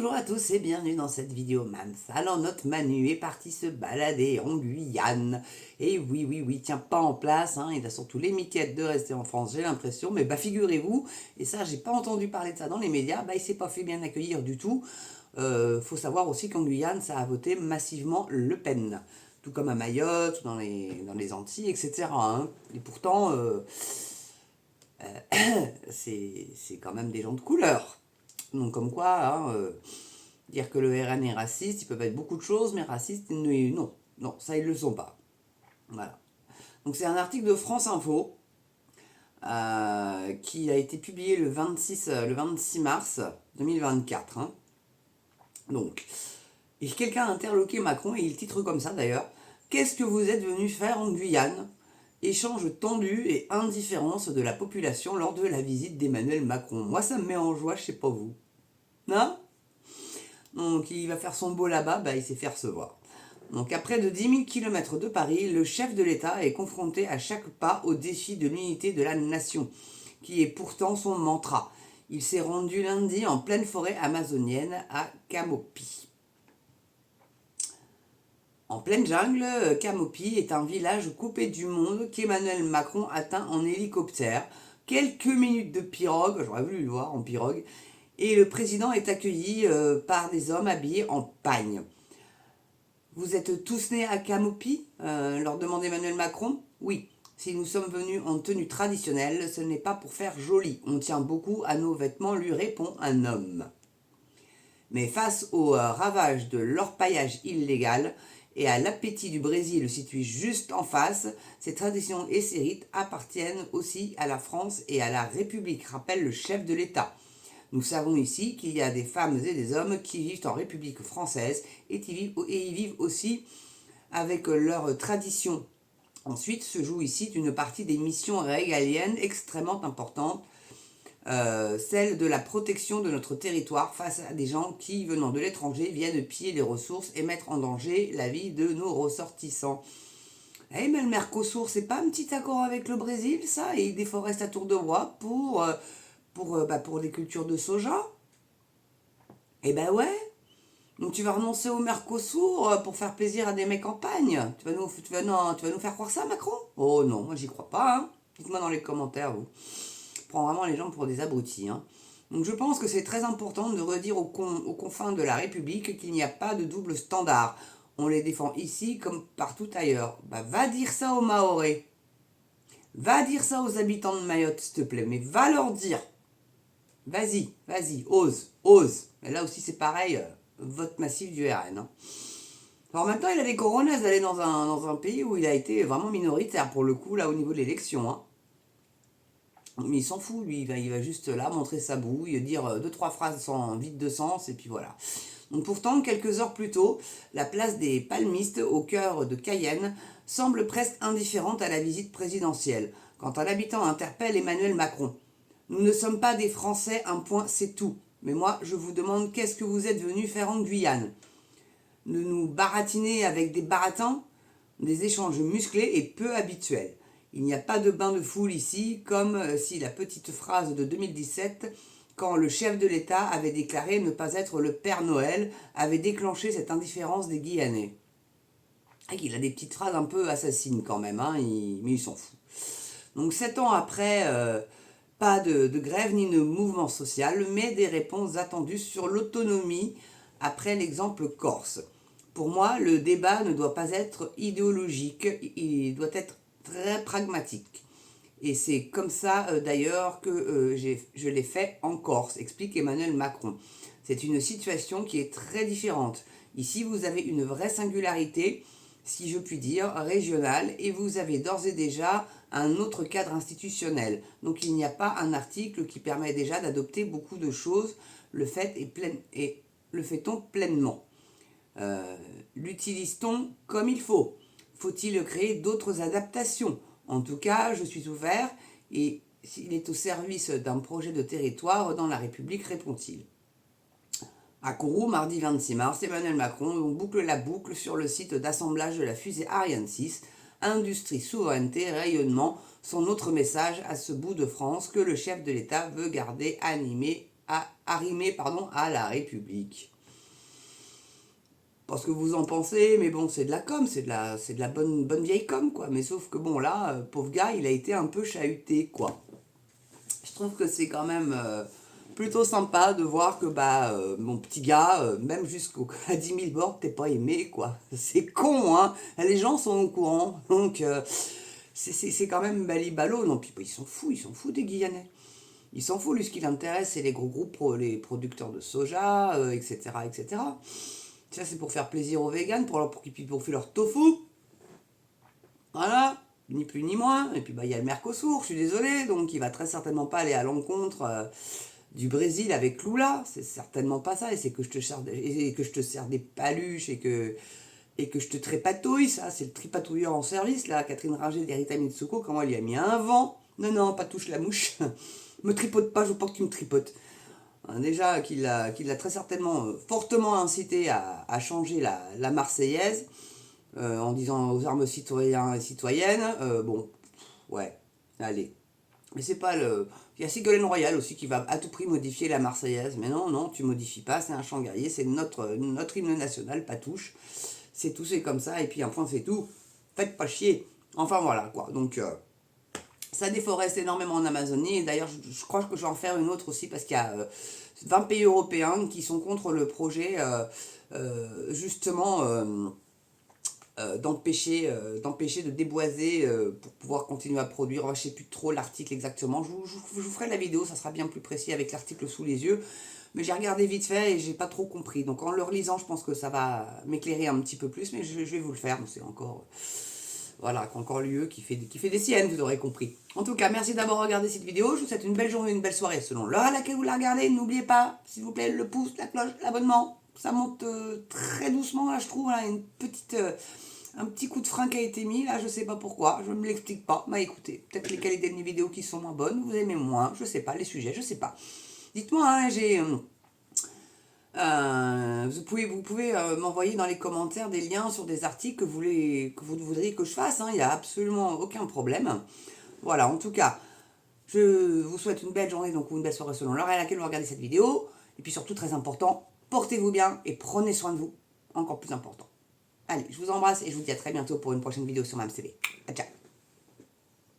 Bonjour à tous et bienvenue dans cette vidéo Mams. Alors notre Manu est parti se balader en Guyane. Et oui, oui, oui, tient pas en place, hein. Il a surtout les miquettes de rester en France, j'ai l'impression. Mais figurez-vous, et ça j'ai pas entendu parler de ça dans les médias, il s'est pas fait bien accueillir du tout. Faut savoir aussi qu'en Guyane, ça a voté massivement Le Pen. Tout comme à Mayotte, dans les Antilles, etc. hein. Et pourtant, c'est quand même des gens de couleur. Donc comme quoi, dire que le RN est raciste, ils peuvent être beaucoup de choses, mais racistes, non. Non, ça ils ne le sont pas. Voilà. Donc c'est un article de France Info qui a été publié le 26 mars 2024. Hein. Donc, et quelqu'un a interloqué Macron, et il titre comme ça d'ailleurs, qu'est-ce que vous êtes venu faire en Guyane? Échange tendu et indifférence de la population lors de la visite d'Emmanuel Macron. Moi ça me met en joie, je sais pas vous. Non? Donc il va faire son beau là-bas, il s'est fait recevoir. Donc à près de 10 000 km de Paris, le chef de l'État est confronté à chaque pas au défi de l'unité de la nation, qui est pourtant son mantra. Il s'est rendu lundi en pleine forêt amazonienne à Camopi. En pleine jungle, Camopi est un village coupé du monde qu'Emmanuel Macron atteint en hélicoptère. Quelques minutes de pirogue, j'aurais voulu le voir en pirogue, et le président est accueilli par des hommes habillés en pagne. Vous êtes tous nés à Camopi leur demande Emmanuel Macron. Oui, si nous sommes venus en tenue traditionnelle, ce n'est pas pour faire joli. On tient beaucoup à nos vêtements, lui répond un homme. Mais face au ravage de l'orpaillage illégal et à l'appétit du Brésil situé juste en face, ces traditions et ces rites appartiennent aussi à la France et à la République, rappelle le chef de l'État. Nous savons ici qu'il y a des femmes et des hommes qui vivent en République française et y vivent aussi avec leurs traditions. Ensuite se joue ici une partie des missions régaliennes extrêmement importantes, celle de la protection de notre territoire face à des gens qui, venant de l'étranger, viennent piller les ressources et mettre en danger la vie de nos ressortissants. Eh mais le Mercosur, c'est pas un petit accord avec le Brésil, ça? Et ils déforestent à tour de bras pour les cultures de soja. Eh ben ouais. Donc tu vas renoncer au Mercosur pour faire plaisir à des mecs en pagne. Tu vas nous faire croire ça, Macron? Oh non, moi j'y crois pas. Hein. Dites-moi dans les commentaires, vous. Prends vraiment les gens pour des abrutis. Hein. Donc je pense que c'est très important de redire aux confins de la République qu'il n'y a pas de double standard. On les défend ici comme partout ailleurs. Va dire ça aux Mahorais. Va dire ça aux habitants de Mayotte, s'il te plaît. Mais va leur dire. Vas-y, ose. Mais là aussi c'est pareil, vote massif du RN. Hein. Alors maintenant il a les coronas d'aller dans un pays où il a été vraiment minoritaire pour le coup, là au niveau de l'élection. Hein. Mais il s'en fout, lui, il va juste là montrer sa bouille, dire 2-3 phrases vides de sens, et puis voilà. Donc pourtant, quelques heures plus tôt, la place des palmistes au cœur de Cayenne semble presque indifférente à la visite présidentielle, quand un habitant interpelle Emmanuel Macron. Nous ne sommes pas des Français, un point, c'est tout. Mais moi, je vous demande qu'est-ce que vous êtes venu faire en Guyane? De nous baratiner avec des baratins? Des échanges musclés et peu habituels. Il n'y a pas de bain de foule ici, comme si la petite phrase de 2017, quand le chef de l'État avait déclaré ne pas être le Père Noël, avait déclenché cette indifférence des Guyanais. Et il a des petites phrases un peu assassines quand même, hein, mais il s'en fout. Donc 7 ans après, pas de grève ni de mouvement social, mais des réponses attendues sur l'autonomie après l'exemple corse. Pour moi, le débat ne doit pas être idéologique, il doit être très pragmatique. Et c'est comme ça d'ailleurs que je l'ai fait en Corse, explique Emmanuel Macron. C'est une situation qui est très différente. Ici, vous avez une vraie singularité, si je puis dire, régionale, et vous avez d'ores et déjà un autre cadre institutionnel. Donc il n'y a pas un article qui permet déjà d'adopter beaucoup de choses. Le fait-on pleinement. L'utilise-t-on comme il faut? Faut-il créer d'autres adaptations? En tout cas, je suis ouvert et s'il est au service d'un projet de territoire dans la République, répond-il. À Kourou, mardi 26 mars, Emmanuel Macron boucle la boucle sur le site d'assemblage de la fusée Ariane 6. Industrie, souveraineté, rayonnement, son autre message à ce bout de France que le chef de l'État veut garder animé arrimé à la République. Parce que vous en pensez, mais bon, c'est de la com, c'est de la bonne vieille com, quoi. Mais sauf que bon, là, pauvre gars, il a été un peu chahuté, quoi. Je trouve que c'est quand même plutôt sympa de voir que mon petit gars, même jusqu'à 10 000 bords, t'es pas aimé, quoi. C'est con, hein. Les gens sont au courant, donc c'est quand même ballot. Non, puis ils s'en foutent des Guyanais. Ils s'en foutent, lui, ce qui l'intéresse, c'est les gros groupes, les producteurs de soja, etc., etc. Ça, c'est pour faire plaisir aux véganes, pour qu'ils puissent bouffer leur tofu. Voilà, ni plus ni moins. Et puis, il y a le Mercosur, je suis désolé, donc il va très certainement pas aller à l'encontre du Brésil avec Lula. C'est certainement pas ça. Et c'est que je te sers des paluches et que je te trépatouille, ça. C'est le tripatouilleur en service, là. Catherine Ringer d'Erita Mitsuko, comment elle y a mis un vent. Non, pas touche la mouche. Me tripote pas, je veux pas que tu me tripotes. Déjà qu'il l'a très certainement fortement incité à changer la Marseillaise en disant aux armes citoyens et citoyennes, bon, ouais, allez. Mais c'est pas le... Il y a Ségolène Royal aussi qui va à tout prix modifier la Marseillaise, mais non, tu modifies pas, c'est un chant guerrier, c'est notre hymne national, pas touche. C'est tout, c'est comme ça, et puis un point c'est tout. Faites pas chier. Enfin voilà, quoi, donc... ça déforeste énormément en Amazonie, et d'ailleurs je crois que je vais en faire une autre aussi parce qu'il y a 20 pays européens qui sont contre le projet justement d'empêcher de déboiser pour pouvoir continuer à produire. Je ne sais plus trop l'article exactement, je vous ferai la vidéo, ça sera bien plus précis avec l'article sous les yeux, mais j'ai regardé vite fait et j'ai pas trop compris, donc en le relisant je pense que ça va m'éclairer un petit peu plus, mais je vais vous le faire, c'est encore... Voilà, encore lieu qui fait des siennes, vous aurez compris. En tout cas, merci d'avoir regardé cette vidéo. Je vous souhaite une belle journée, une belle soirée selon l'heure à laquelle vous la regardez. N'oubliez pas, s'il vous plaît, le pouce, la cloche, l'abonnement. Ça monte très doucement, là, je trouve. Là, un petit coup de frein qui a été mis, là, je sais pas pourquoi. Je ne me l'explique pas. Bah écoutez, peut-être les qualités de mes vidéos qui sont moins bonnes, vous aimez moins, je sais pas, les sujets, je sais pas. Dites-moi, hein, vous pouvez m'envoyer dans les commentaires des liens sur des articles que vous voudriez que je fasse. Il n'y a absolument aucun problème. Voilà, en tout cas, je vous souhaite une belle journée, donc ou une belle soirée selon l'heure à laquelle vous regardez cette vidéo. Et puis surtout, très important, portez-vous bien et prenez soin de vous. Encore plus important. Allez, je vous embrasse et je vous dis à très bientôt pour une prochaine vidéo sur MamsTV. Ciao.